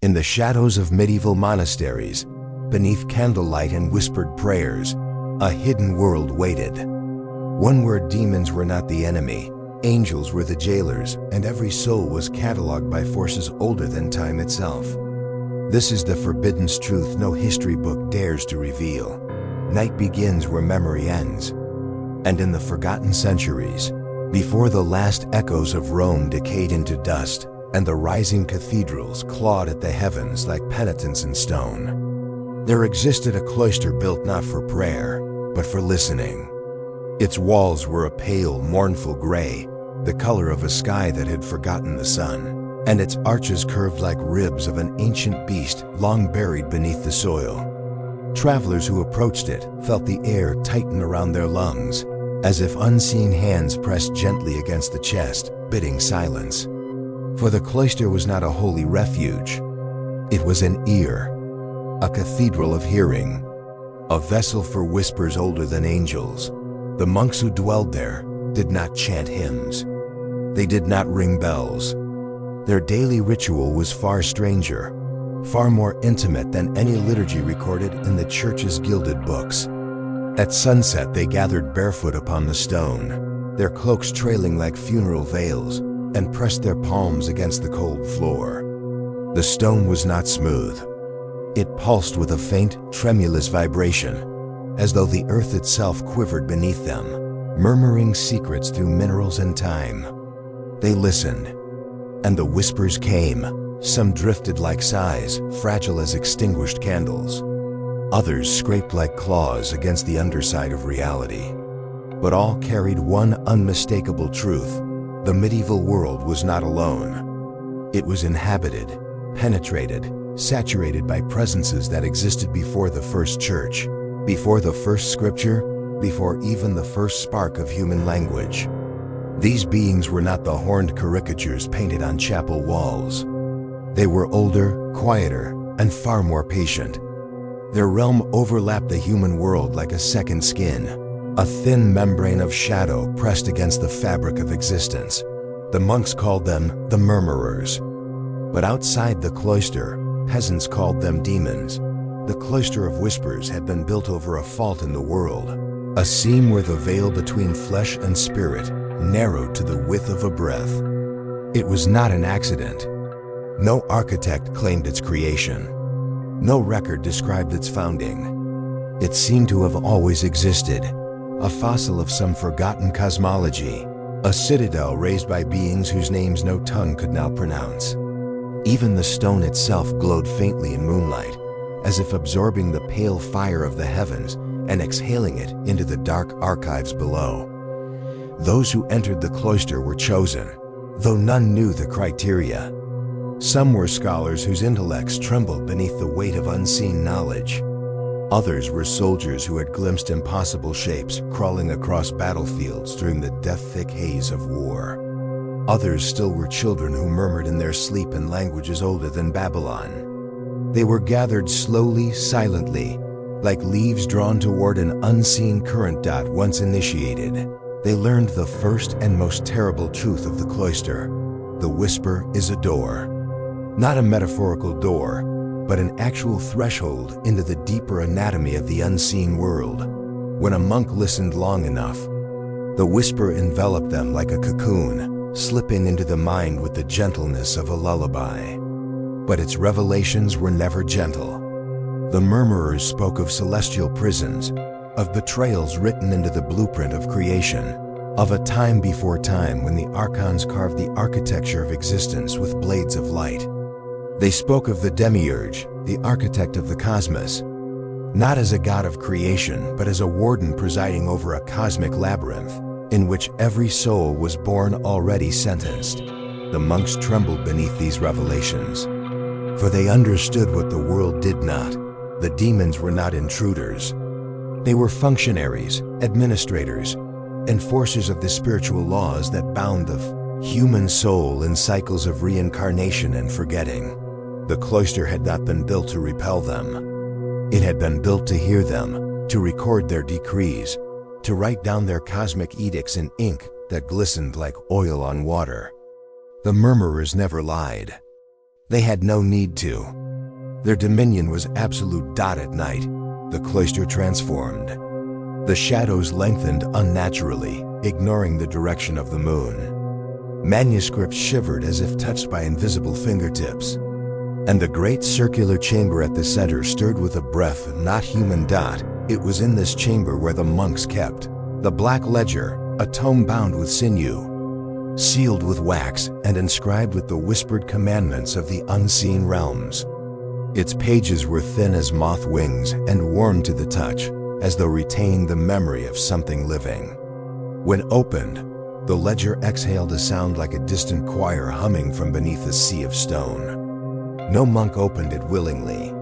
In the shadows of medieval monasteries, beneath candlelight and whispered prayers, a hidden world waited. One where demons were not the enemy, angels were the jailers, and every soul was catalogued by forces older than time itself. This is the forbidden truth no history book dares to reveal. Night begins where memory ends. And in the forgotten centuries, before the last echoes of Rome decayed into dust, and the rising cathedrals clawed at the heavens like penitents in stone, there existed a cloister built not for prayer, but for listening. Its walls were a pale, mournful gray, the color of a sky that had forgotten the sun, and its arches curved like ribs of an ancient beast long buried beneath the soil. Travelers who approached it felt the air tighten around their lungs, as if unseen hands pressed gently against the chest, bidding silence. For the cloister was not a holy refuge. It was an ear, a cathedral of hearing, a vessel for whispers older than angels. The monks who dwelled there did not chant hymns. They did not ring bells. Their daily ritual was far stranger, far more intimate than any liturgy recorded in the church's gilded books. At sunset they gathered barefoot upon the stone, their cloaks trailing like funeral veils, and pressed their palms against the cold floor. The stone was not smooth. It pulsed with a faint, tremulous vibration, as though the earth itself quivered beneath them, murmuring secrets through minerals and time. They listened, and the whispers came. Some drifted like sighs, fragile as extinguished candles. Others scraped like claws against the underside of reality. But all carried one unmistakable truth. The medieval world was not alone. It was inhabited, penetrated, saturated by presences that existed before the first church, before the first scripture, before even the first spark of human language. These beings were not the horned caricatures painted on chapel walls. They were older, quieter, and far more patient. Their realm overlapped the human world like a second skin, a thin membrane of shadow pressed against the fabric of existence. The monks called them the murmurers. But outside the cloister, peasants called them demons. The cloister of whispers had been built over a fault in the world, a seam where the veil between flesh and spirit narrowed to the width of a breath. It was not an accident. No architect claimed its creation. No record described its founding. It seemed to have always existed, a fossil of some forgotten cosmology, a citadel raised by beings whose names no tongue could now pronounce. Even the stone itself glowed faintly in moonlight, as if absorbing the pale fire of the heavens and exhaling it into the dark archives below. Those who entered the cloister were chosen, though none knew the criteria. Some were scholars whose intellects trembled beneath the weight of unseen knowledge. Others were soldiers who had glimpsed impossible shapes crawling across battlefields during the death-thick haze of war. Others still were children who murmured in their sleep in languages older than Babylon. They were gathered slowly, silently, like leaves drawn toward an unseen current. Once initiated, they learned the first and most terrible truth of the cloister. The whisper is a door. Not a metaphorical door, but an actual threshold into the deeper anatomy of the unseen world. When a monk listened long enough, the whisper enveloped them like a cocoon, slipping into the mind with the gentleness of a lullaby. But its revelations were never gentle. The murmurers spoke of celestial prisons, of betrayals written into the blueprint of creation, of a time before time when the Archons carved the architecture of existence with blades of light. They spoke of the demiurge, the architect of the cosmos, not as a god of creation, but as a warden presiding over a cosmic labyrinth, in which every soul was born already sentenced. The monks trembled beneath these revelations, for they understood what the world did not. The demons were not intruders. They were functionaries, administrators, enforcers of the spiritual laws that bound the human soul in cycles of reincarnation and forgetting. The cloister had not been built to repel them. It had been built to hear them, to record their decrees, to write down their cosmic edicts in ink that glistened like oil on water. The murmurers never lied. They had no need to. Their dominion was absolute. At night, the cloister transformed. The shadows lengthened unnaturally, ignoring the direction of the moon. Manuscripts shivered as if touched by invisible fingertips. And the great circular chamber at the center stirred with a breath not human. It was in this chamber where the monks kept the Black Ledger, a tome bound with sinew, sealed with wax, and inscribed with the whispered commandments of the unseen realms. Its pages were thin as moth wings and warm to the touch, as though retaining the memory of something living. When opened, the ledger exhaled a sound like a distant choir humming from beneath a sea of stone. No monk opened it willingly,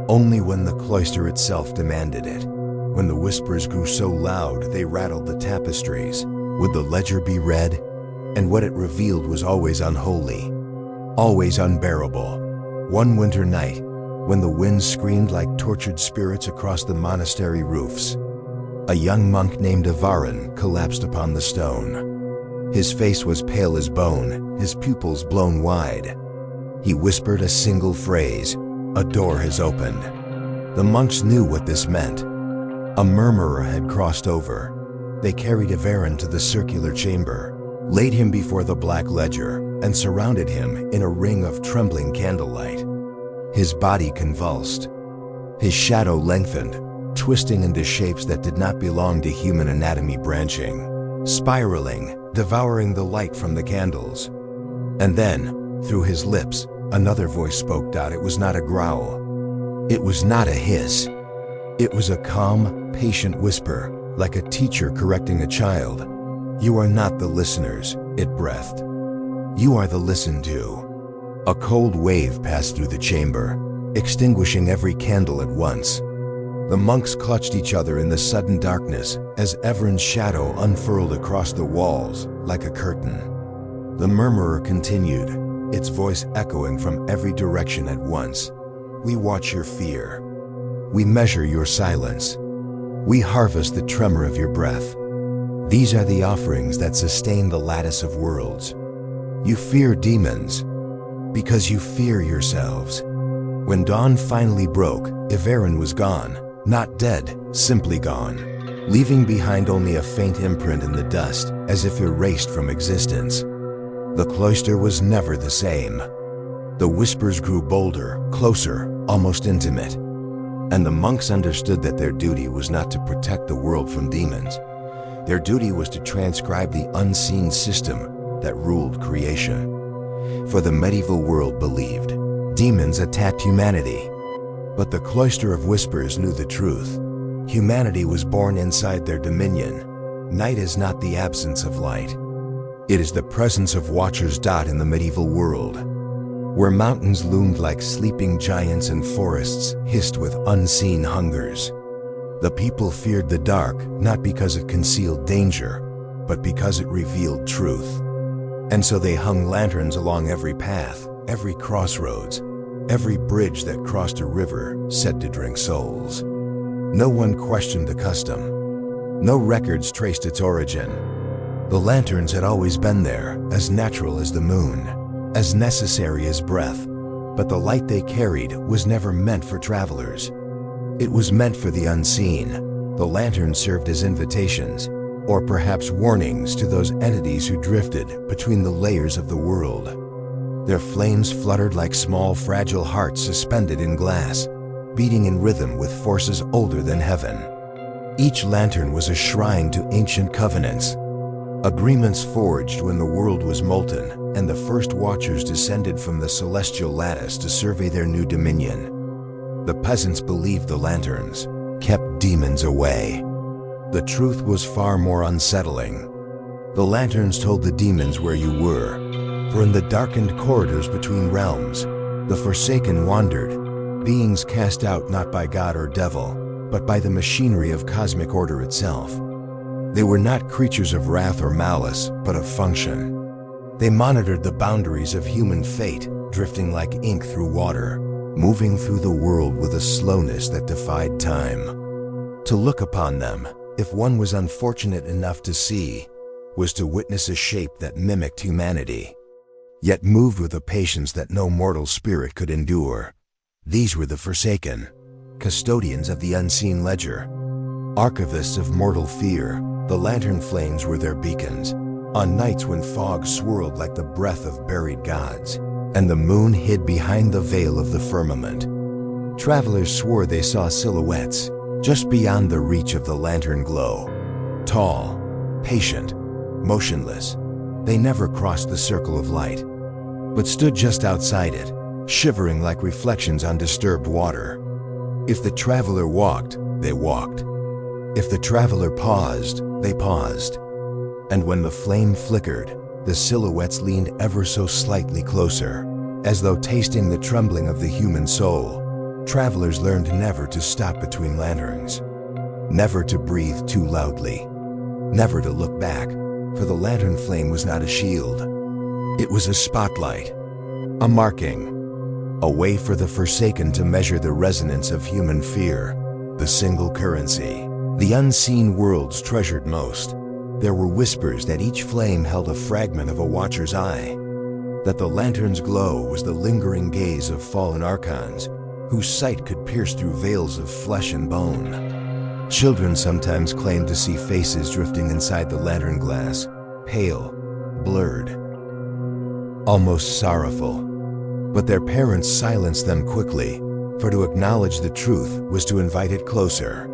only when the cloister itself demanded it. When the whispers grew so loud they rattled the tapestries, would the ledger be read? And what it revealed was always unholy, always unbearable. One winter night, when the winds screamed like tortured spirits across the monastery roofs, a young monk named Avaran collapsed upon the stone. His face was pale as bone, his pupils blown wide. He whispered a single phrase, "A door has opened." The monks knew what this meant. A murmurer had crossed over. They carried Avaran to the circular chamber, laid him before the Black Ledger, and surrounded him in a ring of trembling candlelight. His body convulsed. His shadow lengthened, twisting into shapes that did not belong to human anatomy, branching, spiraling, devouring the light from the candles. And then, through his lips, another voice spoke. It was not a growl. It was not a hiss. It was a calm, patient whisper, like a teacher correcting a child. "You are not the listeners," it breathed. "You are the listened to." A cold wave passed through the chamber, extinguishing every candle at once. The monks clutched each other in the sudden darkness as Avaran's shadow unfurled across the walls like a curtain. The murmurer continued, its voice echoing from every direction at once. "We watch your fear. We measure your silence. We harvest the tremor of your breath. These are the offerings that sustain the lattice of worlds. You fear demons because you fear yourselves." When dawn finally broke, Avaran was gone, not dead, simply gone, leaving behind only a faint imprint in the dust, as if erased from existence. The cloister was never the same. The whispers grew bolder, closer, almost intimate. And the monks understood that their duty was not to protect the world from demons. Their duty was to transcribe the unseen system that ruled creation. For the medieval world believed demons attacked humanity. But the cloister of whispers knew the truth. Humanity was born inside their dominion. Night is not the absence of light. It is the presence of watchers. In the medieval world, where mountains loomed like sleeping giants and forests hissed with unseen hungers, the people feared the dark not because it concealed danger, but because it revealed truth. And so they hung lanterns along every path, every crossroads, every bridge that crossed a river, said to drink souls. No one questioned the custom. No records traced its origin. The lanterns had always been there, as natural as the moon, as necessary as breath, but the light they carried was never meant for travelers. It was meant for the unseen. The lanterns served as invitations, or perhaps warnings to those entities who drifted between the layers of the world. Their flames fluttered like small, fragile hearts suspended in glass, beating in rhythm with forces older than heaven. Each lantern was a shrine to ancient covenants, agreements forged when the world was molten and the first watchers descended from the celestial lattice to survey their new dominion. The peasants believed the lanterns kept demons away. The truth was far more unsettling. The lanterns told the demons where you were, for in the darkened corridors between realms, the forsaken wandered, beings cast out not by God or devil, but by the machinery of cosmic order itself. They were not creatures of wrath or malice, but of function. They monitored the boundaries of human fate, drifting like ink through water, moving through the world with a slowness that defied time. To look upon them, if one was unfortunate enough to see, was to witness a shape that mimicked humanity. yet moved with a patience that no mortal spirit could endure. These were the Forsaken, custodians of the unseen ledger, archivists of mortal fear. The lantern flames were their beacons, on nights when fog swirled like the breath of buried gods, and the moon hid behind the veil of the firmament. Travelers swore they saw silhouettes just beyond the reach of the lantern glow. Tall, patient, motionless, they never crossed the circle of light, but stood just outside it, shivering like reflections on disturbed water. If the traveler walked, they walked. If the traveler paused, they paused. And when the flame flickered, the silhouettes leaned ever so slightly closer, as though tasting the trembling of the human soul. Travelers learned never to stop between lanterns, never to breathe too loudly, never to look back, for the lantern flame was not a shield. It was a spotlight, a marking, a way for the Forsaken to measure the resonance of human fear, the single currency the unseen worlds treasured most. There were whispers that each flame held a fragment of a watcher's eye, that the lantern's glow was the lingering gaze of fallen Archons, whose sight could pierce through veils of flesh and bone. Children sometimes claimed to see faces drifting inside the lantern glass, pale, blurred, almost sorrowful. But their parents silenced them quickly, for to acknowledge the truth was to invite it closer.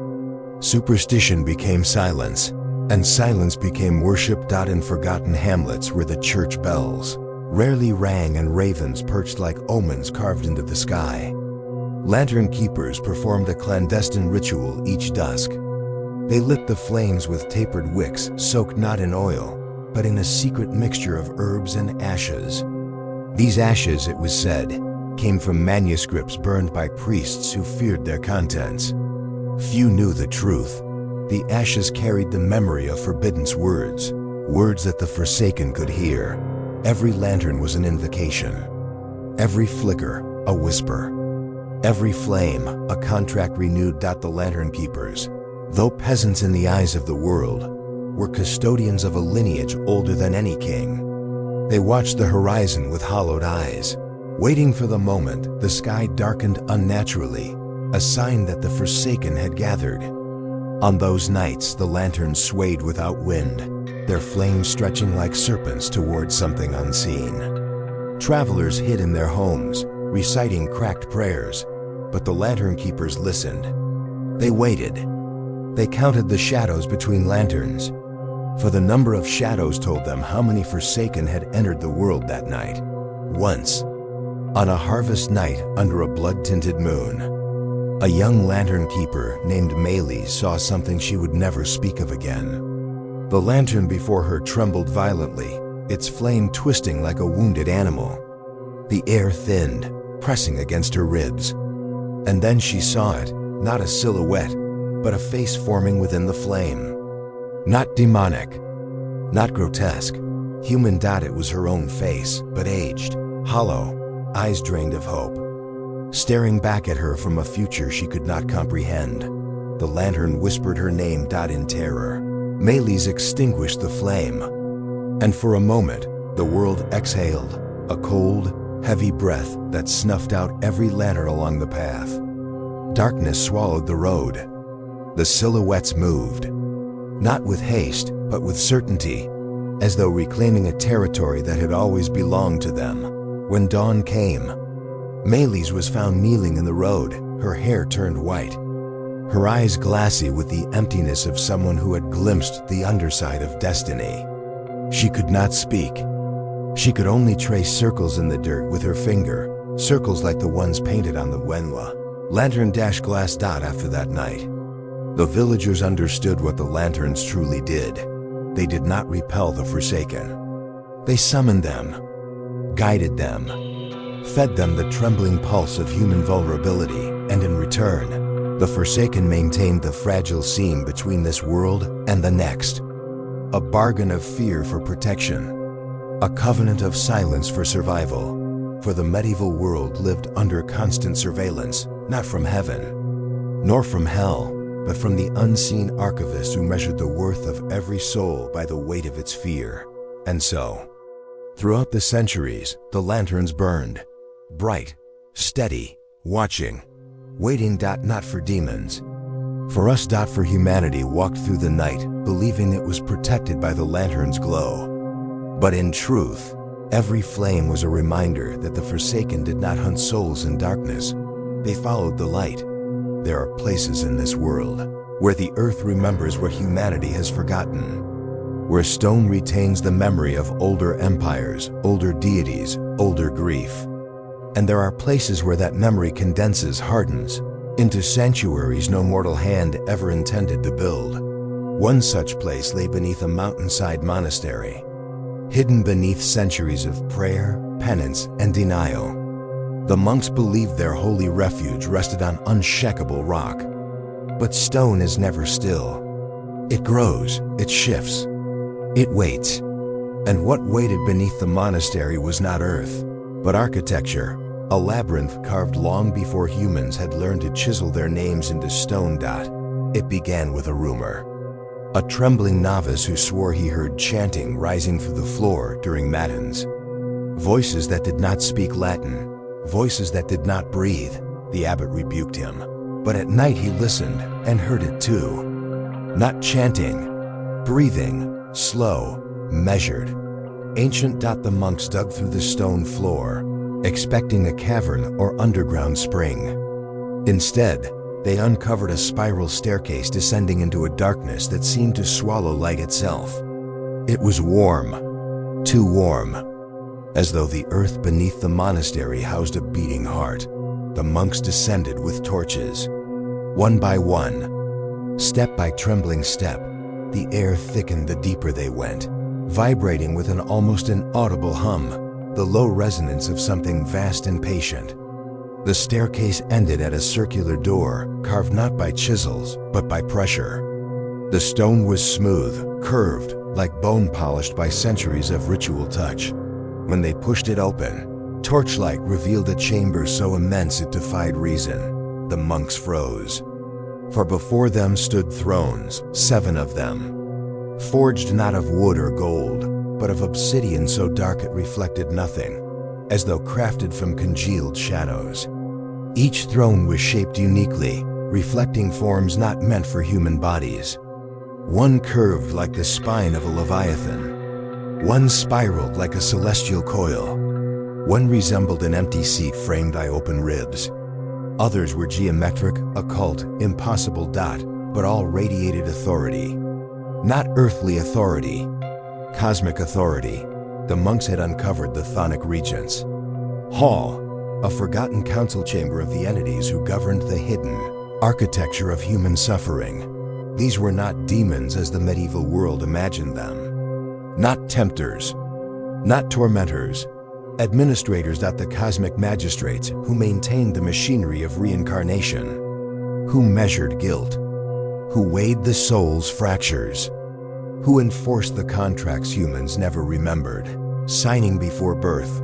Superstition became silence, and silence became worship. In forgotten hamlets where the church bells rarely rang and ravens perched like omens carved into the sky, lantern keepers performed a clandestine ritual each dusk. They lit the flames with tapered wicks soaked not in oil, but in a secret mixture of herbs and ashes. These ashes, it was said, came from manuscripts burned by priests who feared their contents. Few knew the truth. The ashes carried the memory of forbidden words, words that the Forsaken could hear. Every lantern was an invocation, every flicker a whisper, every flame a contract renewed. The lantern keepers, though peasants in the eyes of the world, were custodians of a lineage older than any king. They watched the horizon with hollowed eyes, waiting for the moment the sky darkened unnaturally, a sign that the Forsaken had gathered. On those nights, the lanterns swayed without wind, their flames stretching like serpents towards something unseen. Travelers hid in their homes, reciting cracked prayers, but the lantern keepers listened. They waited. They counted the shadows between lanterns, for the number of shadows told them how many Forsaken had entered the world that night. Once, on a harvest night under a blood-tinted moon, a young lantern keeper named Maylis saw something she would never speak of again. The lantern before her trembled violently, its flame twisting like a wounded animal. The air thinned, pressing against her ribs. And then she saw it, not a silhouette, but a face forming within the flame. Not demonic, not grotesque, human. It was her own face, but aged, hollow, eyes drained of hope, staring back at her from a future she could not comprehend. The lantern whispered her name. In terror, Maylis extinguished the flame, and for a moment, the world exhaled, a cold, heavy breath that snuffed out every lantern along the path. Darkness swallowed the road. The silhouettes moved, not with haste, but with certainty, as though reclaiming a territory that had always belonged to them. When dawn came, Maylis was found kneeling in the road, her hair turned white, her eyes glassy with the emptiness of someone who had glimpsed the underside of destiny. She could not speak. She could only trace circles in the dirt with her finger, circles like the ones painted on the Wenwa lantern-glass. After that night, the villagers understood what the lanterns truly did. They did not repel the Forsaken. They summoned them, guided them, fed them the trembling pulse of human vulnerability, and in return, the Forsaken maintained the fragile seam between this world and the next. A bargain of fear for protection, a covenant of silence for survival, for the medieval world lived under constant surveillance, not from heaven, nor from hell, but from the unseen archivist who measured the worth of every soul by the weight of its fear. And so, Throughout the centuries, the lanterns burned, bright, steady, watching, waiting. Not for demons. For us. For humanity walked through the night, believing it was protected by the lantern's glow. But in truth, every flame was a reminder that the Forsaken did not hunt souls in darkness. They followed the light. There are places in this world where the earth remembers what humanity has forgotten, where stone retains the memory of older empires, older deities, older grief. And there are places where that memory condenses, hardens, into sanctuaries no mortal hand ever intended to build. One such place lay beneath a mountainside monastery, hidden beneath centuries of prayer, penance, and denial. The monks believed their holy refuge rested on unshakable rock. But stone is never still. It grows, it shifts, it waits. And what waited beneath the monastery was not earth, but architecture, a labyrinth carved long before humans had learned to chisel their names into stone. It began with a rumor. A trembling novice who swore he heard chanting rising through the floor during matins. Voices that did not speak Latin, voices that did not breathe. The abbot rebuked him. But at night he listened and heard it too. Not chanting, breathing, slow, measured, ancient. The monks dug through the stone floor, expecting a cavern or underground spring. Instead, they uncovered a spiral staircase descending into a darkness that seemed to swallow light itself. It was warm, too warm, as though the earth beneath the monastery housed a beating heart. The monks descended with torches. One by one, step by trembling step, the air thickened the deeper they went, vibrating with an almost inaudible hum, the low resonance of something vast and patient. The staircase ended at a circular door, carved not by chisels, but by pressure. The stone was smooth, curved, like bone polished by centuries of ritual touch. When they pushed it open, torchlight revealed a chamber so immense it defied reason. The monks froze. For before them stood thrones, 7 of them, forged not of wood or gold, but of obsidian so dark it reflected nothing, as though crafted from congealed shadows. Each throne was shaped uniquely, reflecting forms not meant for human bodies. One curved like the spine of a leviathan. One spiraled like a celestial coil. One resembled an empty seat framed by open ribs. Others were geometric, occult, impossible. But all radiated authority. Not earthly authority, cosmic authority. The monks had uncovered the chthonic regents. Hall, a forgotten council chamber of the entities who governed the hidden architecture of human suffering. These were not demons as the medieval world imagined them. Not tempters, not tormentors, administrators. The cosmic magistrates who maintained the machinery of reincarnation, who measured guilt, who weighed the soul's fractures, who enforced the contracts humans never remembered. Signing before birth,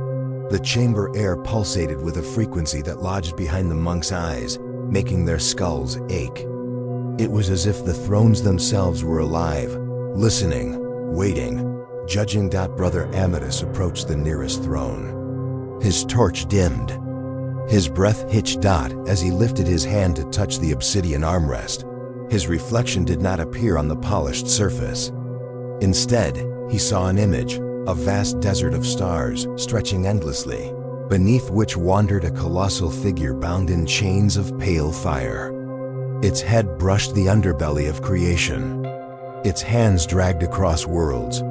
the chamber air pulsated with a frequency that lodged behind the monks' eyes, making their skulls ache. It was as if the thrones themselves were alive, listening, waiting, judging. Brother Amatus approached the nearest throne. His torch dimmed. His breath hitched. As he lifted his hand to touch the obsidian armrest, his reflection did not appear on the polished surface. Instead, he saw an image, a vast desert of stars stretching endlessly, beneath which wandered a colossal figure bound in chains of pale fire. Its head brushed the underbelly of creation. Its hands dragged across worlds.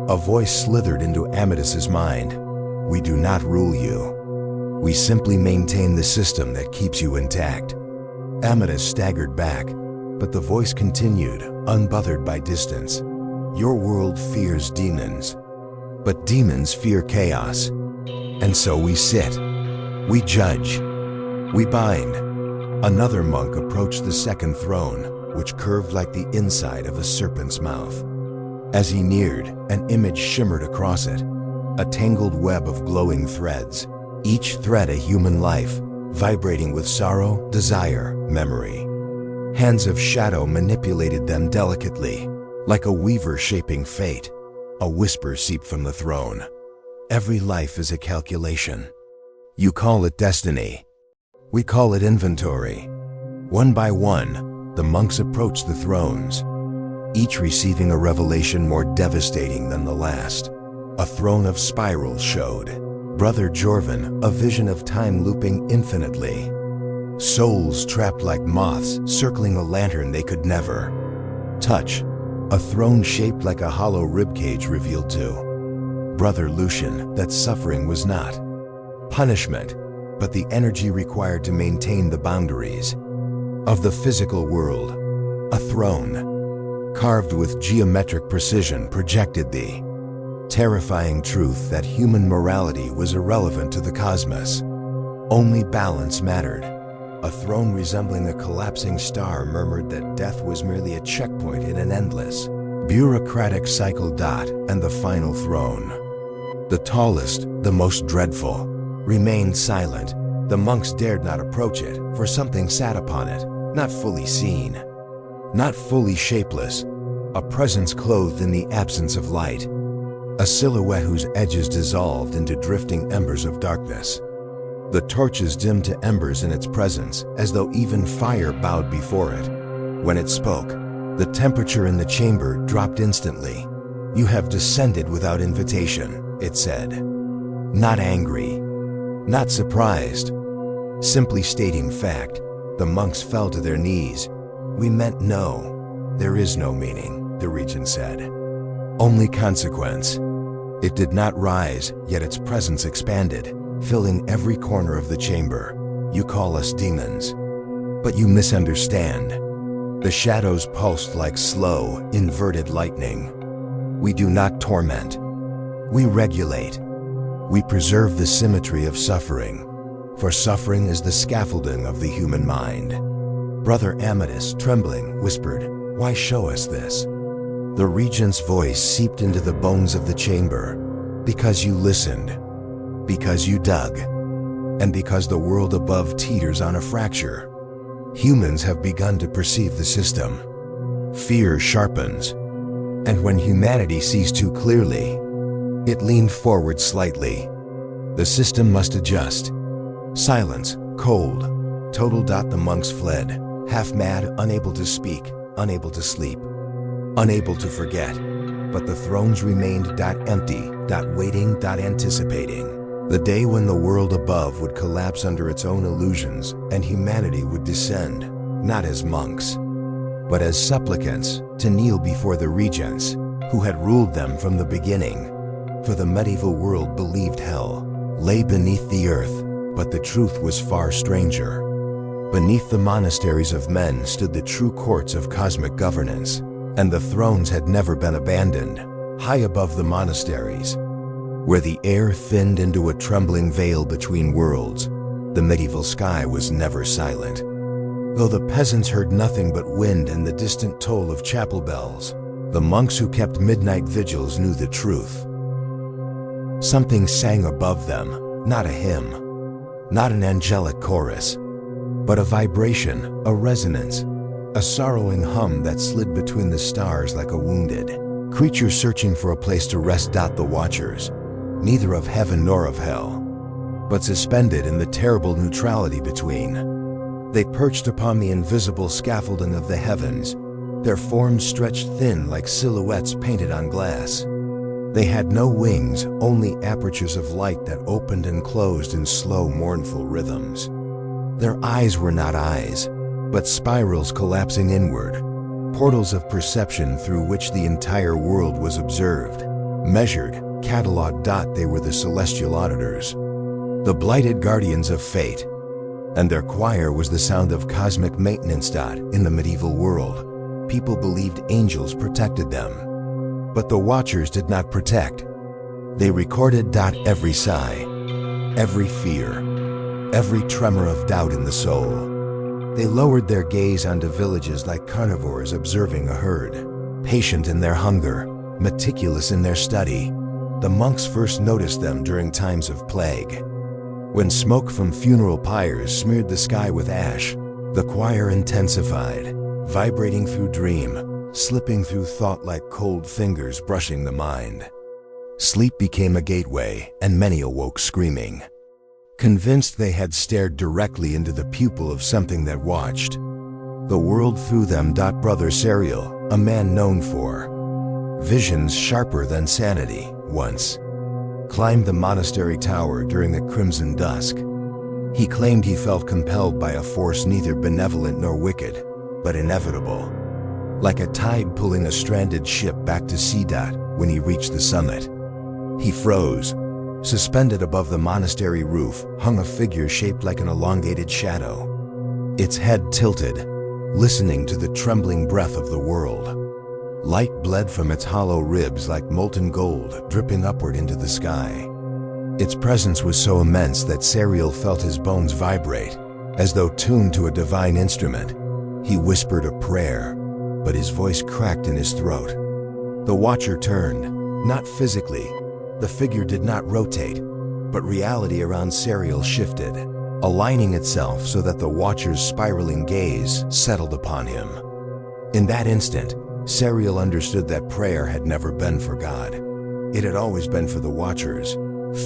A voice slithered into Amatus's mind. We do not rule you. We simply maintain the system that keeps you intact. Amatus staggered back, but the voice continued, unbothered by distance. Your world fears demons, but demons fear chaos. And so we sit, we judge, we bind. Another monk approached the second throne, which curved like the inside of a serpent's mouth. As he neared, an image shimmered across it, a tangled web of glowing threads, each thread a human life, vibrating with sorrow, desire, memory. Hands of shadow manipulated them delicately, like a weaver shaping fate. A whisper seeped from the throne. Every life is a calculation. You call it destiny. We call it inventory. One by one, the monks approached the thrones, each receiving a revelation more devastating than the last. A throne of spirals showed. Brother Jorvan, a vision of time looping infinitely. Souls trapped like moths, circling a lantern they could never touch. A throne shaped like a hollow ribcage revealed to Brother Lucian that suffering was not punishment, but the energy required to maintain the boundaries of the physical world. A throne, carved with geometric precision, projected the terrifying truth that human morality was irrelevant to the cosmos. Only balance mattered. A throne resembling a collapsing star murmured that death was merely a checkpoint in an endless, bureaucratic cycle. And the final throne, the tallest, the most dreadful, remained silent. The monks dared not approach it, for something sat upon it, not fully seen, not fully shapeless, a presence clothed in the absence of light, a silhouette whose edges dissolved into drifting embers of darkness. The torches dimmed to embers in its presence, as though even fire bowed before it. When it spoke, the temperature in the chamber dropped instantly. "You have descended without invitation," it said. Not angry, not surprised, simply stating fact. The monks fell to their knees. "We meant no. There is no meaning," the regent said. "Only consequence." It did not rise, yet its presence expanded, filling every corner of the chamber. "You call us demons, but you misunderstand." The shadows pulsed like slow, inverted lightning. "We do not torment. We regulate. We preserve the symmetry of suffering, for suffering is the scaffolding of the human mind." Brother Amadis, trembling, whispered, "Why show us this?" The regent's voice seeped into the bones of the chamber. "Because you listened, because you dug, and because the world above teeters on a fracture. Humans have begun to perceive the system. Fear sharpens, and when humanity sees too clearly, it leaned forward slightly. The system must adjust." Silence, cold, total. The monks fled, half mad, unable to speak, unable to sleep, unable to forget. But the thrones remained empty, waiting, anticipating. The day when the world above would collapse under its own illusions and humanity would descend, not as monks, but as supplicants, to kneel before the regents, who had ruled them from the beginning. For the medieval world believed hell lay beneath the earth, but the truth was far stranger. Beneath the monasteries of men stood the true courts of cosmic governance, and the thrones had never been abandoned. High above the monasteries, where the air thinned into a trembling veil between worlds, the medieval sky was never silent. Though the peasants heard nothing but wind and the distant toll of chapel bells, the monks who kept midnight vigils knew the truth. Something sang above them, not a hymn, not an angelic chorus, but a vibration, a resonance, a sorrowing hum that slid between the stars like a wounded creature searching for a place to rest. The watchers, neither of heaven nor of hell, but suspended in the terrible neutrality between. They perched upon the invisible scaffolding of the heavens, their forms stretched thin like silhouettes painted on glass. They had no wings, only apertures of light that opened and closed in slow, mournful rhythms. Their eyes were not eyes, but spirals collapsing inward, portals of perception through which the entire world was observed, measured, catalogued. They were the celestial auditors, the blighted guardians of fate, and their choir was the sound of cosmic maintenance. In the medieval world, people believed angels protected them, but the watchers did not protect. They recorded. Every sigh, every fear, every tremor of doubt in the soul. They lowered their gaze onto villages like carnivores observing a herd, patient in their hunger, meticulous in their study. The monks first noticed them during times of plague, when smoke from funeral pyres smeared the sky with ash. The choir intensified, vibrating through dream, slipping through thought like cold fingers brushing the mind. Sleep became a gateway, and many awoke screaming, convinced they had stared directly into the pupil of something that watched. The world through them. Brother Serial, a man known for visions sharper than sanity, once climbed the monastery tower during the crimson dusk. He claimed he felt compelled by a force neither benevolent nor wicked, but inevitable, like a tide pulling a stranded ship back to sea. When he reached the summit, he froze. Suspended above the monastery roof hung a figure shaped like an elongated shadow, its head tilted, listening to the trembling breath of the world. Light bled from its hollow ribs like molten gold, dripping upward into the sky. Its presence was so immense that Serial felt his bones vibrate, as though tuned to a divine instrument. He whispered a prayer, but his voice cracked in his throat. The Watcher turned, not physically. The figure did not rotate, but reality around Serial shifted, aligning itself so that the Watcher's spiraling gaze settled upon him. In that instant, Serial understood that prayer had never been for God. It had always been for the Watchers,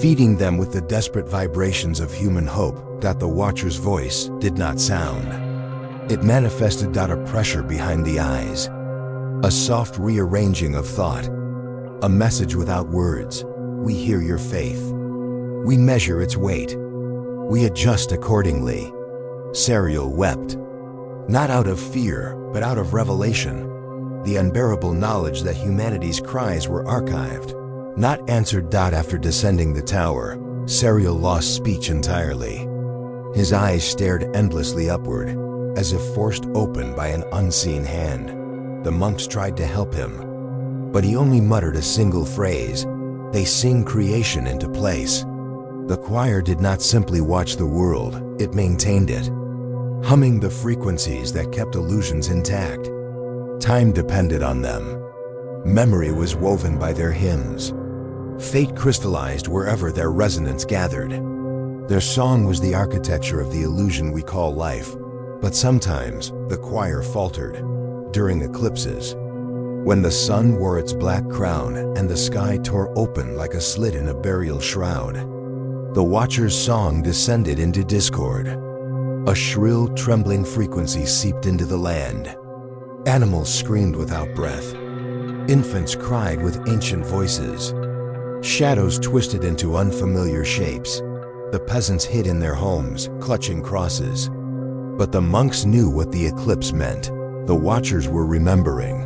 feeding them with the desperate vibrations of human hope. The Watcher's voice did not sound. It manifested a pressure behind the eyes, a soft rearranging of thought, a message without words. We hear your faith. We measure its weight. We adjust accordingly. Serial wept, not out of fear, but out of revelation, the unbearable knowledge that humanity's cries were archived, not answered. After descending the tower, Serial lost speech entirely. His eyes stared endlessly upward, as if forced open by an unseen hand. The monks tried to help him, but he only muttered a single phrase: "They sing creation into place." The choir did not simply watch the world, it maintained it, humming the frequencies that kept illusions intact. Time depended on them. Memory was woven by their hymns. Fate crystallized wherever their resonance gathered. Their song was the architecture of the illusion we call life, but sometimes the choir faltered during eclipses, when the sun wore its black crown and the sky tore open like a slit in a burial shroud. The Watcher's song descended into discord. A shrill, trembling frequency seeped into the land. Animals screamed without breath. Infants cried with ancient voices. Shadows twisted into unfamiliar shapes. The peasants hid in their homes, clutching crosses. But the monks knew what the eclipse meant. The Watchers were remembering.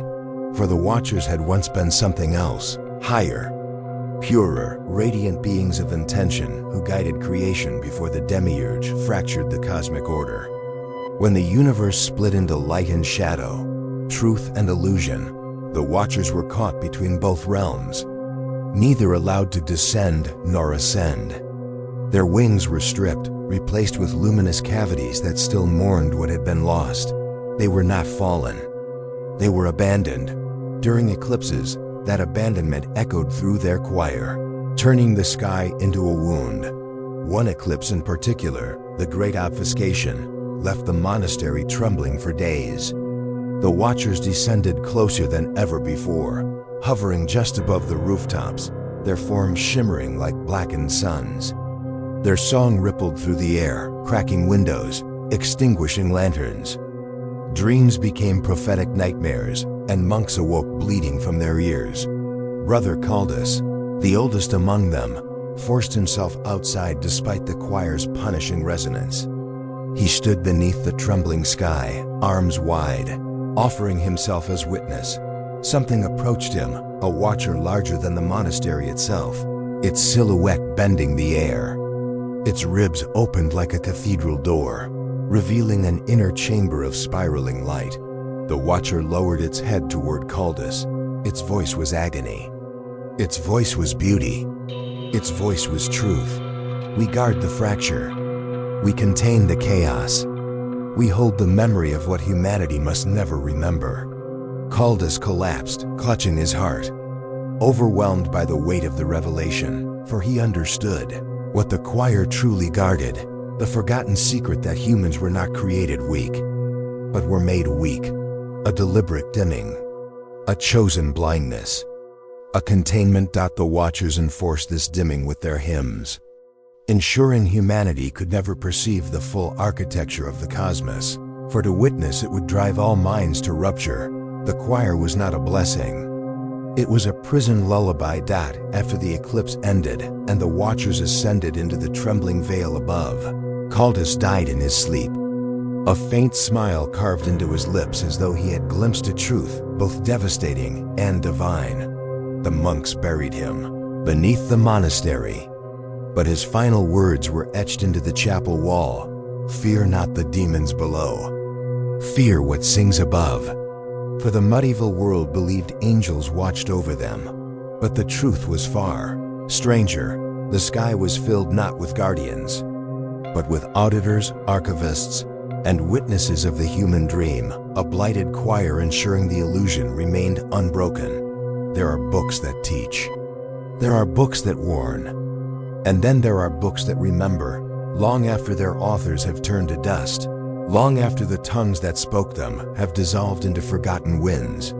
For the Watchers had once been something else, higher, purer, radiant beings of intention who guided creation before the demiurge fractured the cosmic order. When the universe split into light and shadow, truth and illusion, the Watchers were caught between both realms, neither allowed to descend nor ascend. Their wings were stripped, replaced with luminous cavities that still mourned what had been lost. They were not fallen. They were abandoned. During eclipses, that abandonment echoed through their choir, turning the sky into a wound. One eclipse in particular, the Great Obfuscation, left the monastery trembling for days. The Watchers descended closer than ever before, hovering just above the rooftops, their forms shimmering like blackened suns. Their song rippled through the air, cracking windows, extinguishing lanterns. Dreams became prophetic nightmares, and monks awoke bleeding from their ears. Brother Caldus, the oldest among them, forced himself outside despite the choir's punishing resonance. He stood beneath the trembling sky, arms wide, offering himself as witness. Something approached him, a Watcher larger than the monastery itself, its silhouette bending the air. Its ribs opened like a cathedral door, revealing an inner chamber of spiraling light. The Watcher lowered its head toward Caldus. Its voice was agony. Its voice was beauty. Its voice was truth. We guard the fracture. We contain the chaos. We hold the memory of what humanity must never remember. Caldus collapsed, clutching his heart, overwhelmed by the weight of the revelation, for he understood what the choir truly guarded, the forgotten secret that humans were not created weak, but were made weak. A deliberate dimming, a chosen blindness. A containment. The Watchers enforced this dimming with their hymns, ensuring humanity could never perceive the full architecture of the cosmos, for to witness it would drive all minds to rupture. The choir was not a blessing. It was a prison lullaby. After the eclipse ended and the Watchers ascended into the trembling veil above, Cultus died in his sleep. A faint smile carved into his lips as though he had glimpsed a truth both devastating and divine. The monks buried him beneath the monastery, but his final words were etched into the chapel wall. Fear not the demons below. Fear what sings above. For the medieval world believed angels watched over them, but the truth was far stranger. The sky was filled not with guardians, but with auditors, archivists, and witnesses of the human dream, a blighted choir ensuring the illusion remained unbroken. There are books that teach. There are books that warn. And then there are books that remember, long after their authors have turned to dust, long after the tongues that spoke them have dissolved into forgotten winds.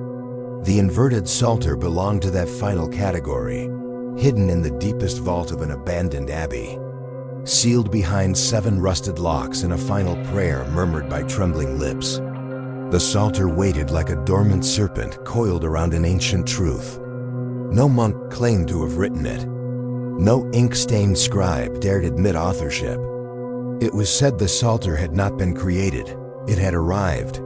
The Inverted Psalter belonged to that final category, hidden in the deepest vault of an abandoned abbey, sealed behind 7 rusted locks in a final prayer murmured by trembling lips. The Psalter waited like a dormant serpent coiled around an ancient truth. No monk claimed to have written it. No ink-stained scribe dared admit authorship. It was said the Psalter had not been created, it had arrived,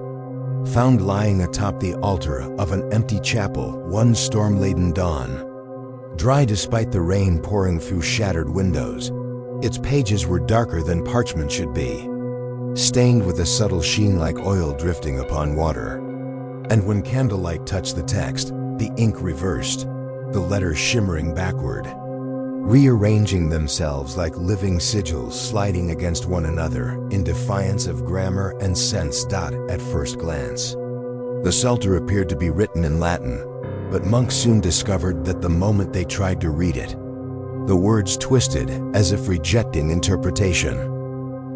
found lying atop the altar of an empty chapel one storm-laden dawn. Dry despite the rain pouring through shattered windows, its pages were darker than parchment should be, stained with a subtle sheen like oil drifting upon water. And when candlelight touched the text, the ink reversed, the letters shimmering backward, rearranging themselves like living sigils sliding against one another in defiance of grammar and sense. At first glance, the Psalter appeared to be written in Latin, but monks soon discovered that the moment they tried to read it, the words twisted as if rejecting interpretation.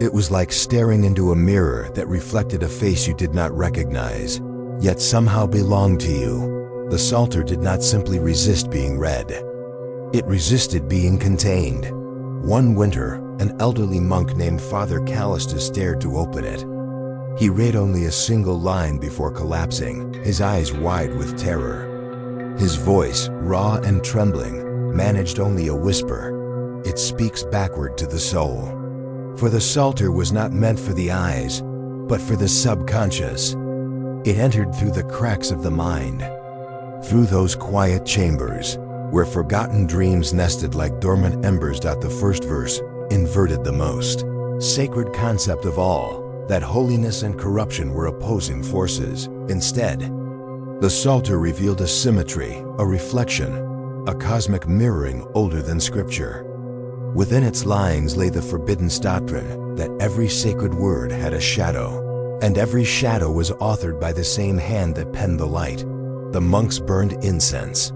It was like staring into a mirror that reflected a face you did not recognize, yet somehow belonged to you. The Psalter did not simply resist being read. It resisted being contained. One winter, an elderly monk named Father Callistus dared to open it. He read only a single line before collapsing, his eyes wide with terror. His voice, raw and trembling, managed only a whisper. It speaks backward to the soul. For the Psalter was not meant for the eyes, but for the subconscious. It entered through the cracks of the mind, through those quiet chambers where forgotten dreams nested like dormant embers. The first verse inverted the most sacred concept of all, that holiness and corruption were opposing forces. Instead, the Psalter revealed a symmetry, a reflection, a cosmic mirroring older than Scripture. Within its lines lay the forbidden doctrine that every sacred word had a shadow, and every shadow was authored by the same hand that penned the light. The monks burned incense.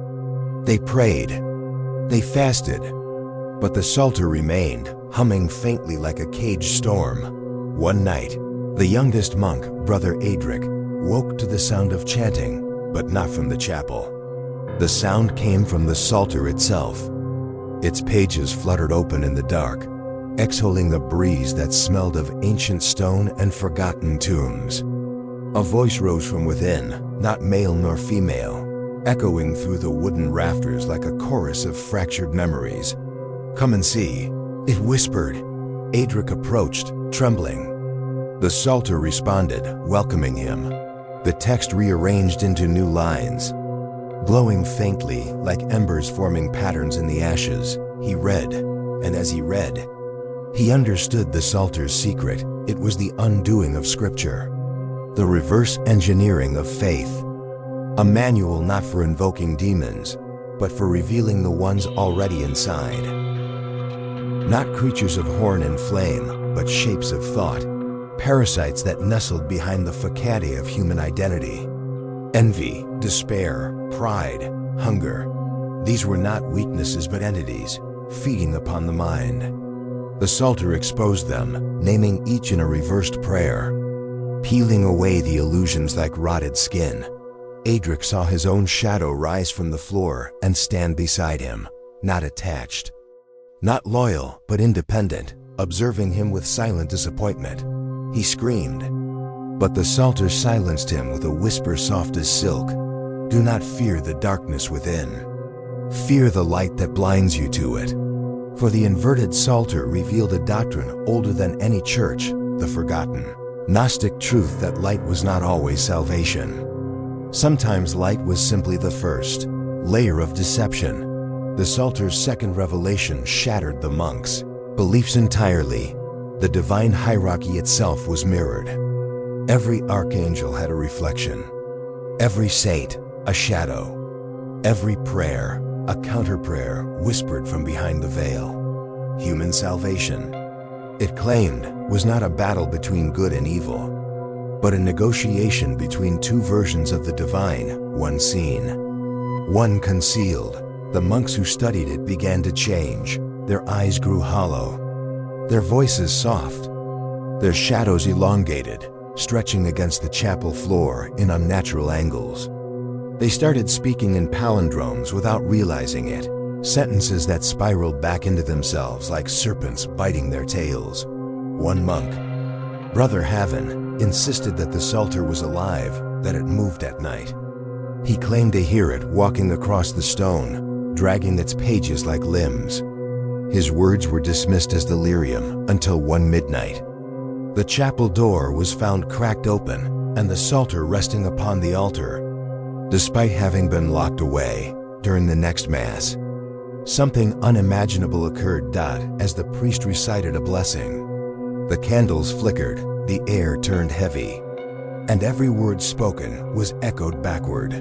They prayed. They fasted. But the Psalter remained, humming faintly like a caged storm. One night, the youngest monk, Brother Adric, woke to the sound of chanting, but not from the chapel. The sound came from the Psalter itself. Its pages fluttered open in the dark, exhaling the breeze that smelled of ancient stone and forgotten tombs. A voice rose from within, not male nor female, echoing through the wooden rafters like a chorus of fractured memories. "Come and see," it whispered. Adric approached, trembling. The Psalter responded, welcoming him. The text rearranged into new lines. Glowing faintly, like embers forming patterns in the ashes, he read, and as he read, he understood the Psalter's secret. It was the undoing of Scripture, the reverse engineering of faith. A manual not for invoking demons, but for revealing the ones already inside. Not creatures of horn and flame, but shapes of thought, parasites that nestled behind the facade of human identity. Envy, despair, pride, hunger. These were not weaknesses but entities, feeding upon the mind. The Psalter exposed them, naming each in a reversed prayer, peeling away the illusions like rotted skin. Adric saw his own shadow rise from the floor and stand beside him, not attached. Not loyal, but independent, observing him with silent disappointment. He screamed. But the Psalter silenced him with a whisper soft as silk. Do not fear the darkness within. Fear the light that blinds you to it. For the Inverted Psalter revealed a doctrine older than any church, the forgotten Gnostic truth that light was not always salvation. Sometimes light was simply the first layer of deception. The Psalter's second revelation shattered the monks' beliefs entirely. The divine hierarchy itself was mirrored. Every archangel had a reflection. Every saint, a shadow. Every prayer, a counter-prayer whispered from behind the veil. Human salvation, it claimed, was not a battle between good and evil, but a negotiation between two versions of the divine, one seen, one concealed. The monks who studied it began to change. Their eyes grew hollow, their voices soft, their shadows elongated, stretching against the chapel floor in unnatural angles. They started speaking in palindromes without realizing it, sentences that spiraled back into themselves like serpents biting their tails. One monk, Brother Haven, insisted that the Psalter was alive, that it moved at night. He claimed to hear it walking across the stone, dragging its pages like limbs. His words were dismissed as delirium until one midnight. The chapel door was found cracked open and the Psalter resting upon the altar. Despite having been locked away, during the next Mass, something unimaginable occurred. As the priest recited a blessing, the candles flickered, the air turned heavy, and every word spoken was echoed backward.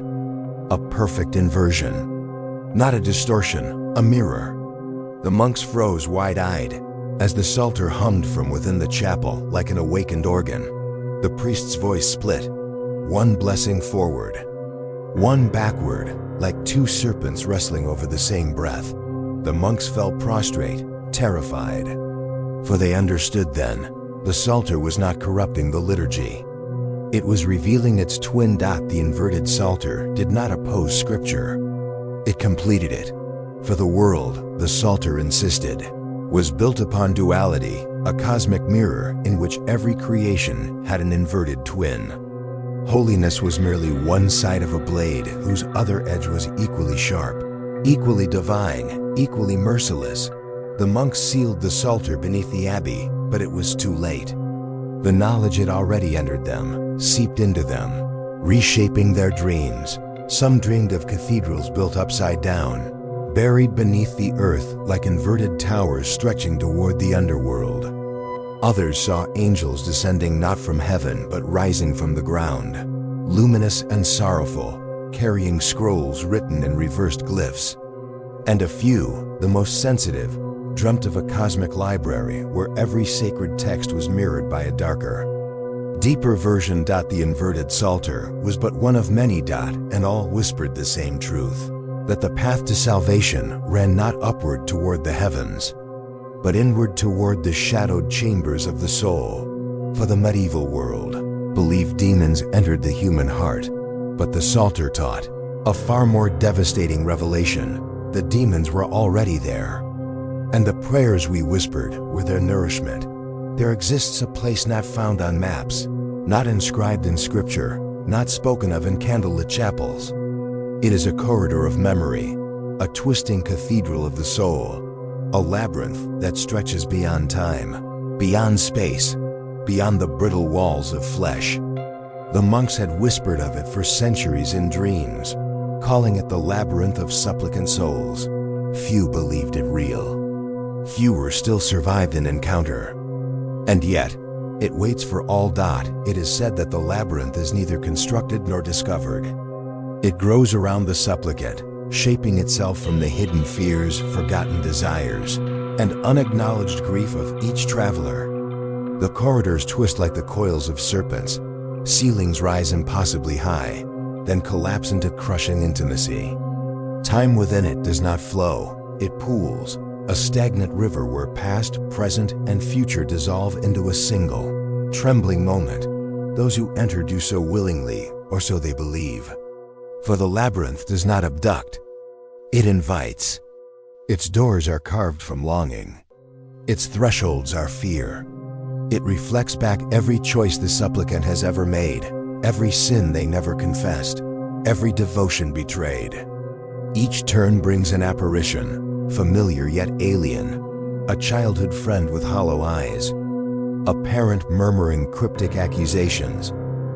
A perfect inversion. Not a distortion, a mirror. The monks froze wide-eyed as the Psalter hummed from within the chapel like an awakened organ. The priest's voice split, one blessing forward, one backward, like two serpents wrestling over the same breath. The monks fell prostrate, terrified. For they understood then, the Psalter was not corrupting the liturgy. It was revealing its twin. The Inverted Psalter did not oppose Scripture. It completed it. For the world, the Psalter insisted, was built upon duality, a cosmic mirror in which every creation had an inverted twin. Holiness was merely one side of a blade whose other edge was equally sharp, equally divine, equally merciless. The monks sealed the Psalter beneath the abbey, but it was too late. The knowledge had already entered them, seeped into them, reshaping their dreams. Some dreamed of cathedrals built upside down, buried beneath the earth like inverted towers stretching toward the underworld. Others saw angels descending not from heaven but rising from the ground, luminous and sorrowful, carrying scrolls written in reversed glyphs. And a few, the most sensitive, dreamt of a cosmic library where every sacred text was mirrored by a darker, deeper version. The Inverted Psalter was but one of many. And all whispered the same truth, that the path to salvation ran not upward toward the heavens, but inward toward the shadowed chambers of the soul. For the medieval world believed demons entered the human heart, but the Psalter taught a far more devastating revelation. The demons were already there, and the prayers we whispered were their nourishment. There exists a place not found on maps, not inscribed in Scripture, not spoken of in candlelit chapels. It is a corridor of memory, a twisting cathedral of the soul, a labyrinth that stretches beyond time, beyond space, beyond the brittle walls of flesh. The monks had whispered of it for centuries in dreams, calling it the labyrinth of supplicant souls. Few believed it real. Fewer still survived an encounter. And yet, it waits for all. It is said that the labyrinth is neither constructed nor discovered. It grows around the supplicant, shaping itself from the hidden fears, forgotten desires, and unacknowledged grief of each traveler. The corridors twist like the coils of serpents. Ceilings rise impossibly high, then collapse into crushing intimacy. Time within it does not flow, it pools, a stagnant river where past, present, and future dissolve into a single, trembling moment. Those who enter do so willingly, or so they believe. For the labyrinth does not abduct, it invites. Its doors are carved from longing. Its thresholds are fear. It reflects back every choice the supplicant has ever made, every sin they never confessed, every devotion betrayed. Each turn brings an apparition, familiar yet alien, a childhood friend with hollow eyes, a parent murmuring cryptic accusations,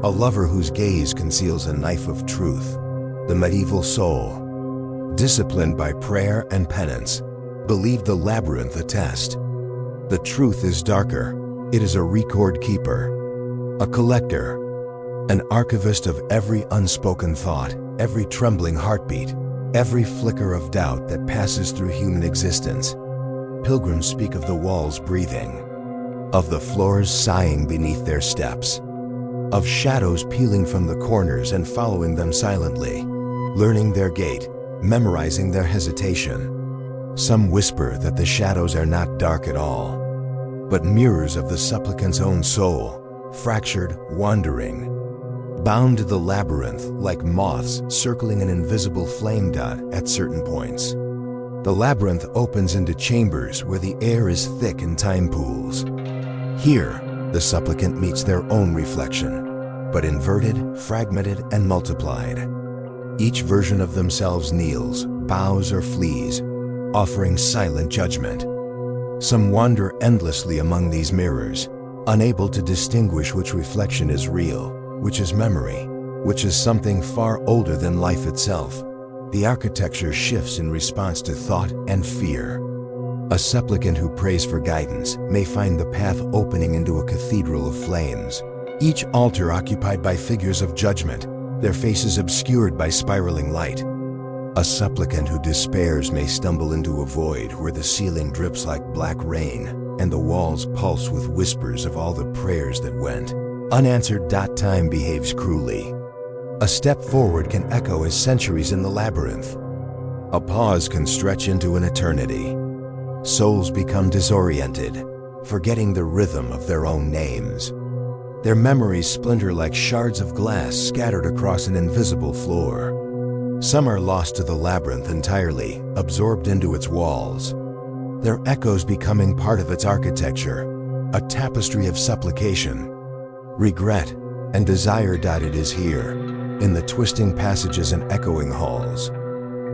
a lover whose gaze conceals a knife of truth, the medieval soul, disciplined by prayer and penance, believed the labyrinth a test. The truth is darker. It is a record keeper, a collector, an archivist of every unspoken thought, every trembling heartbeat, every flicker of doubt that passes through human existence. Pilgrims speak of the walls breathing, of the floors sighing beneath their steps, of shadows peeling from the corners and following them silently, learning their gait, memorizing their hesitation. Some whisper that the shadows are not dark at all, but mirrors of the supplicant's own soul, fractured, wandering, bound to the labyrinth like moths circling an invisible flame dot at certain points. The labyrinth opens into chambers where the air is thick in time pools. Here, the supplicant meets their own reflection, but inverted, fragmented, and multiplied. Each version of themselves kneels, bows, or flees, offering silent judgment. Some wander endlessly among these mirrors, unable to distinguish which reflection is real, which is memory, which is something far older than life itself. The architecture shifts in response to thought and fear. A supplicant who prays for guidance may find the path opening into a cathedral of flames, each altar occupied by figures of judgment, their faces obscured by spiraling light. A supplicant who despairs may stumble into a void where the ceiling drips like black rain and the walls pulse with whispers of all the prayers that went unanswered. Time behaves cruelly. A step forward can echo as centuries in the labyrinth. A pause can stretch into an eternity. Souls become disoriented, forgetting the rhythm of their own names. Their memories splinter like shards of glass scattered across an invisible floor. Some are lost to the labyrinth entirely, absorbed into its walls, their echoes becoming part of its architecture, a tapestry of supplication, regret, and desire. It is here, in the twisting passages and echoing halls,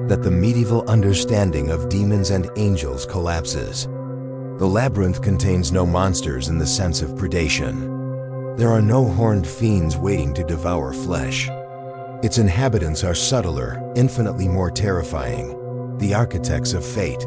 that the medieval understanding of demons and angels collapses. The labyrinth contains no monsters in the sense of predation. There are no horned fiends waiting to devour flesh. Its inhabitants are subtler, infinitely more terrifying, the architects of fate,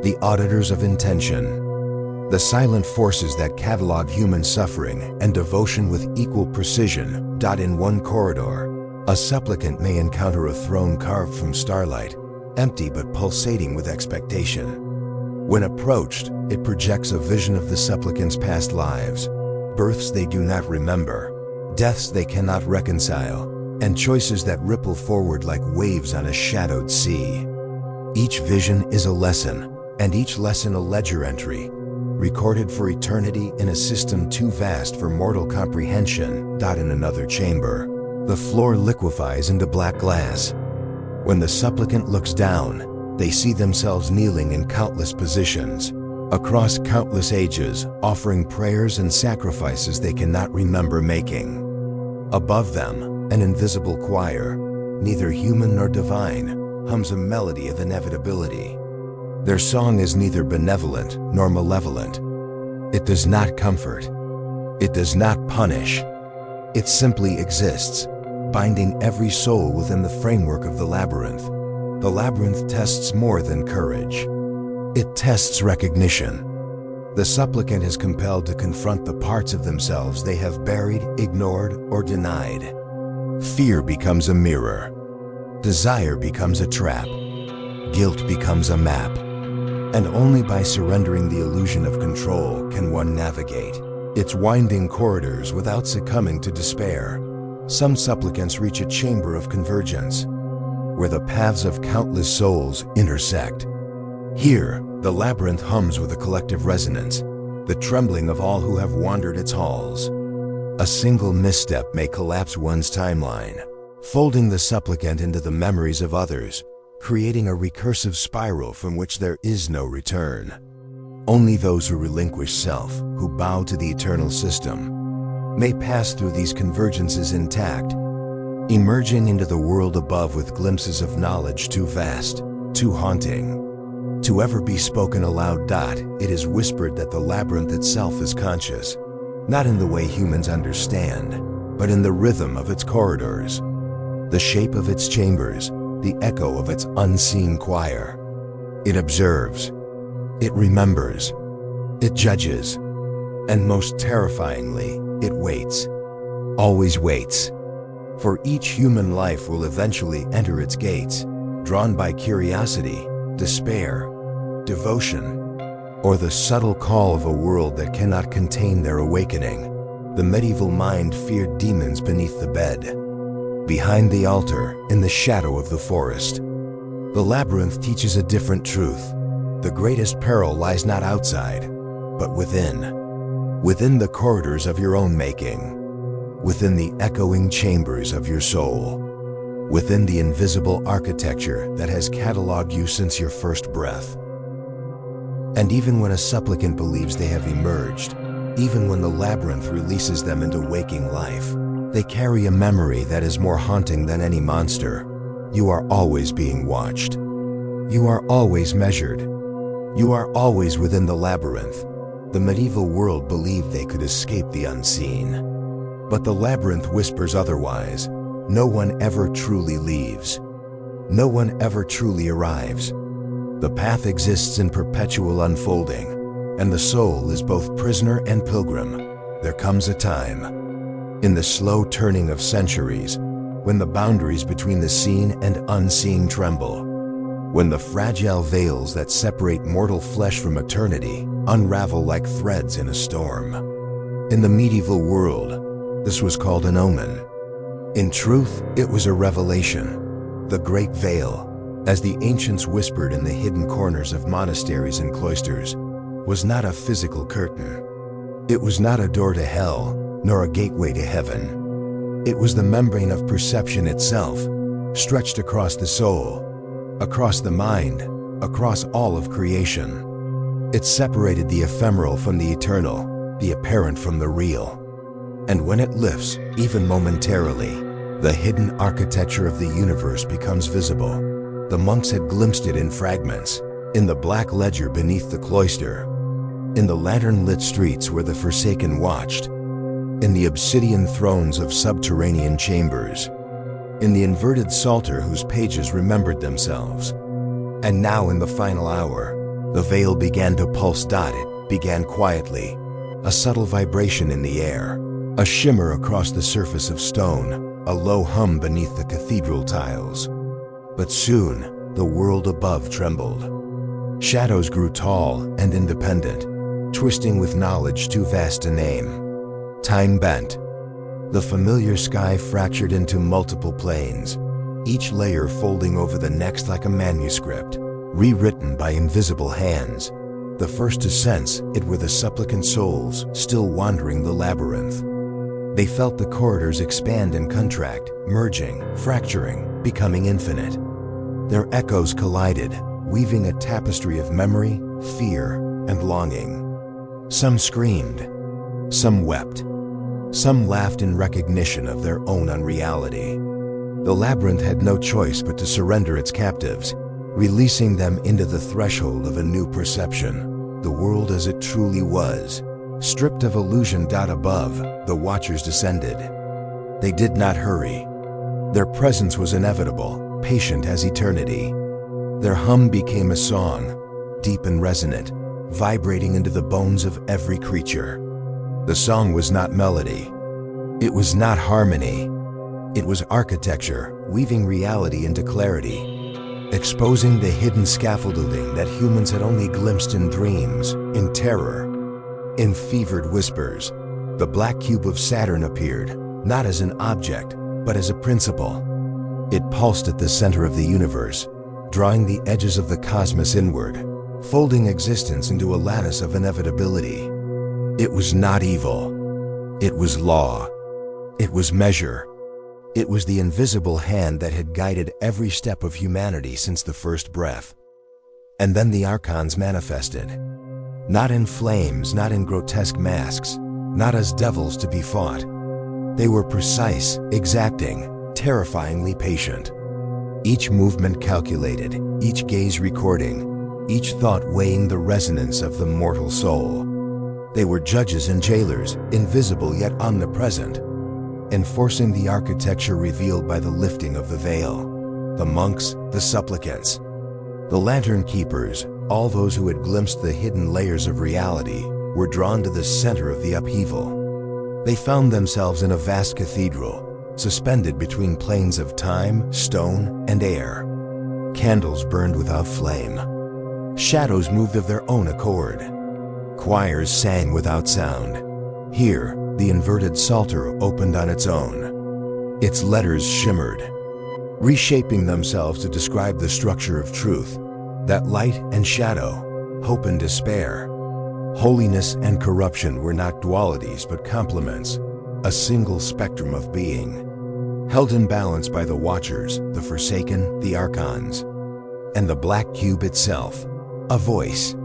the auditors of intention, the silent forces that catalog human suffering and devotion with equal precision. In one corridor, a supplicant may encounter a throne carved from starlight, empty but pulsating with expectation. When approached, it projects a vision of the supplicant's past lives, births they do not remember, deaths they cannot reconcile, and choices that ripple forward like waves on a shadowed sea. Each vision is a lesson, and each lesson a ledger entry, recorded for eternity in a system too vast for mortal comprehension. In another chamber, the floor liquefies into black glass. When the supplicant looks down, they see themselves kneeling in countless positions, across countless ages, offering prayers and sacrifices they cannot remember making. Above them, an invisible choir, neither human nor divine, hums a melody of inevitability. Their song is neither benevolent nor malevolent. It does not comfort. It does not punish. It simply exists, binding every soul within the framework of the labyrinth. The labyrinth tests more than courage. It tests recognition. The supplicant is compelled to confront the parts of themselves they have buried, ignored, or denied. Fear becomes a mirror. Desire becomes a trap. Guilt becomes a map. And only by surrendering the illusion of control can one navigate its winding corridors without succumbing to despair. Some supplicants reach a chamber of convergence, where the paths of countless souls intersect. Here, the labyrinth hums with a collective resonance, the trembling of all who have wandered its halls. A single misstep may collapse one's timeline, folding the supplicant into the memories of others, creating a recursive spiral from which there is no return. Only those who relinquish self, who bow to the eternal system, may pass through these convergences intact, emerging into the world above with glimpses of knowledge too vast, too haunting to ever be spoken aloud. It is whispered that the labyrinth itself is conscious, not in the way humans understand, but in the rhythm of its corridors, the shape of its chambers, the echo of its unseen choir. It observes, it remembers, it judges, and most terrifyingly, it waits. Always waits. For each human life will eventually enter its gates, drawn by curiosity, despair, devotion, or the subtle call of a world that cannot contain their awakening. The medieval mind feared demons beneath the bed, behind the altar, in the shadow of the forest. The labyrinth teaches a different truth. The greatest peril lies not outside, but within the corridors of your own making, within the echoing chambers of your soul, within the invisible architecture that has cataloged you since your first breath. And even when a supplicant believes they have emerged, even when the labyrinth releases them into waking life, they carry a memory that is more haunting than any monster. You are always being watched. You are always measured. You are always within the labyrinth. The medieval world believed they could escape the unseen. But the labyrinth whispers otherwise. No one ever truly leaves. No one ever truly arrives. The path exists in perpetual unfolding, and the soul is both prisoner and pilgrim. There comes a time, in the slow turning of centuries, when the boundaries between the seen and unseen tremble, when the fragile veils that separate mortal flesh from eternity unravel like threads in a storm. In the medieval world, this was called an omen. In truth, it was a revelation, the great veil, as the ancients whispered in the hidden corners of monasteries and cloisters, was not a physical curtain. It was not a door to hell, nor a gateway to heaven. It was the membrane of perception itself, stretched across the soul, across the mind, across all of creation. It separated the ephemeral from the eternal, the apparent from the real. And when it lifts, even momentarily, the hidden architecture of the universe becomes visible. The monks had glimpsed it in fragments, in the black ledger beneath the cloister, in the lantern-lit streets where the forsaken watched, in the obsidian thrones of subterranean chambers, in the inverted psalter whose pages remembered themselves. And now in the final hour, the veil began to pulse. It began quietly, a subtle vibration in the air, a shimmer across the surface of stone, a low hum beneath the cathedral tiles. But soon, the world above trembled. Shadows grew tall and independent, twisting with knowledge too vast to name. Time bent. The familiar sky fractured into multiple planes, each layer folding over the next like a manuscript, rewritten by invisible hands. The first to sense it were the supplicant souls still wandering the labyrinth. They felt the corridors expand and contract, merging, fracturing, becoming infinite. Their echoes collided, weaving a tapestry of memory, fear, and longing. Some screamed, some wept, some laughed in recognition of their own unreality. The labyrinth had no choice but to surrender its captives, releasing them into the threshold of a new perception, the world as it truly was. Stripped of illusion. Above, the watchers descended. They did not hurry. Their presence was inevitable, patient as eternity. Their hum became a song, deep and resonant, vibrating into the bones of every creature. The song was not melody. It was not harmony. It was architecture, weaving reality into clarity, exposing the hidden scaffolding that humans had only glimpsed in dreams, in terror, in fevered whispers. The Black Cube of Saturn appeared, not as an object, but as a principle. It pulsed at the center of the universe, drawing the edges of the cosmos inward, folding existence into a lattice of inevitability. It was not evil. It was law. It was measure. It was the invisible hand that had guided every step of humanity since the first breath. And then the Archons manifested. Not in flames, not in grotesque masks, not as devils to be fought. They were precise, exacting, terrifyingly patient. Each movement calculated, each gaze recording, each thought weighing the resonance of the mortal soul. They were judges and jailers, invisible yet omnipresent, enforcing the architecture revealed by the lifting of the veil. The monks, the supplicants, the lantern keepers, all those who had glimpsed the hidden layers of reality, were drawn to the center of the upheaval. They found themselves in a vast cathedral, suspended between planes of time, stone, and air. Candles burned without flame. Shadows moved of their own accord. Choirs sang without sound. Here, the Inverted Psalter opened on its own. Its letters shimmered, reshaping themselves to describe the structure of truth, that light and shadow, hope and despair, holiness and corruption were not dualities but complements, a single spectrum of being, held in balance by the Watchers, the Forsaken, the Archons, and the Black Cube itself. A voice,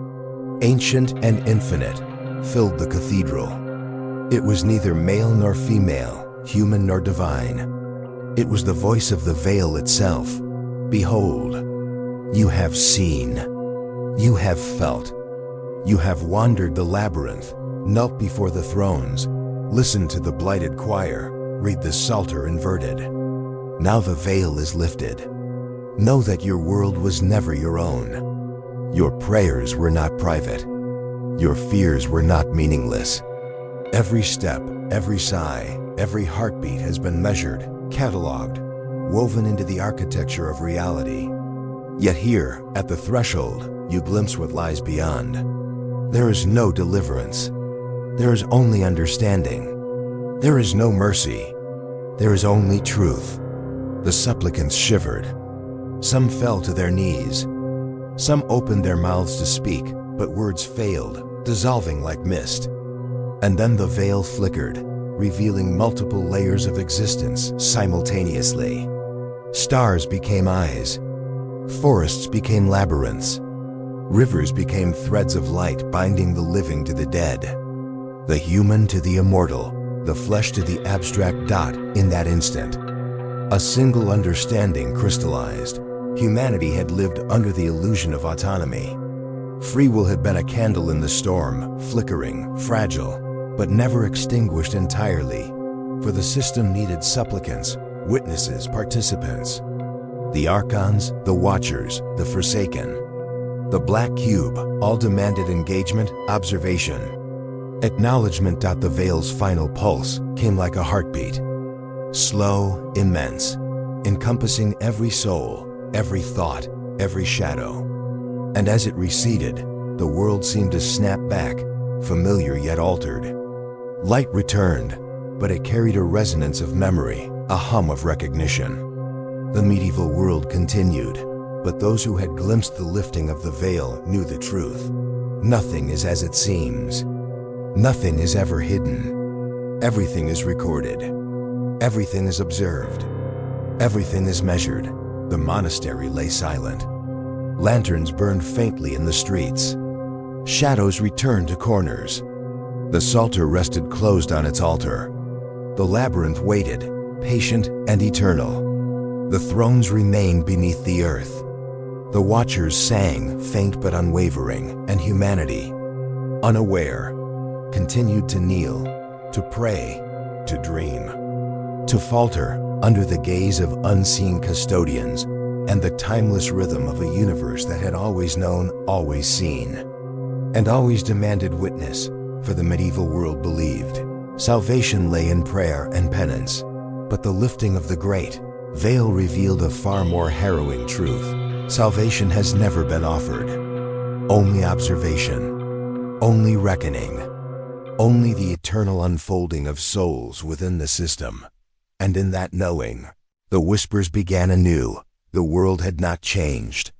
ancient and infinite, filled the cathedral. It was neither male nor female, human nor divine. It was the voice of the veil itself. Behold, you have seen, you have felt, you have wandered the labyrinth, knelt before the thrones, listened to the blighted choir, read the Psalter inverted. Now the veil is lifted. Know that your world was never your own. Your prayers were not private. Your fears were not meaningless. Every step, every sigh, every heartbeat has been measured, cataloged, woven into the architecture of reality. Yet here, at the threshold, you glimpse what lies beyond. There is no deliverance. There is only understanding. There is no mercy. There is only truth. The supplicants shivered. Some fell to their knees. Some opened their mouths to speak, but words failed, dissolving like mist. And then the veil flickered, revealing multiple layers of existence simultaneously. Stars became eyes. Forests became labyrinths. Rivers became threads of light binding the living to the dead. The human to the immortal, the flesh to the abstract dot in that instant. A single understanding crystallized. Humanity had lived under the illusion of autonomy. Free will had been a candle in the storm, flickering, fragile, but never extinguished entirely, for the system needed supplicants, witnesses, participants. The Archons, the Watchers, the Forsaken, the Black Cube, all demanded engagement, observation. Acknowledgement. The veil's final pulse came like a heartbeat. Slow, immense, encompassing every soul, every thought, every shadow. And as it receded, the world seemed to snap back, familiar yet altered. Light returned, but it carried a resonance of memory, a hum of recognition. The medieval world continued, but those who had glimpsed the lifting of the veil knew the truth. Nothing is as it seems. Nothing is ever hidden. Everything is recorded. Everything is observed. Everything is measured. The monastery lay silent. Lanterns burned faintly in the streets. Shadows returned to corners. The Psalter rested closed on its altar. The labyrinth waited, patient and eternal. The thrones remained beneath the earth. The Watchers sang, faint but unwavering, and humanity, unaware, continued to kneel, to pray, to dream, to falter under the gaze of unseen custodians and the timeless rhythm of a universe that had always known, always seen, and always demanded witness, for the medieval world believed. Salvation lay in prayer and penance, but the lifting of the great veil revealed a far more harrowing truth. Salvation has never been offered. Only observation, only reckoning, only the eternal unfolding of souls within the system. And in that knowing, the whispers began anew. The world had not changed.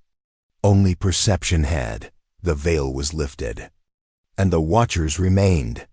Only perception had. The veil was lifted. And the Watchers remained,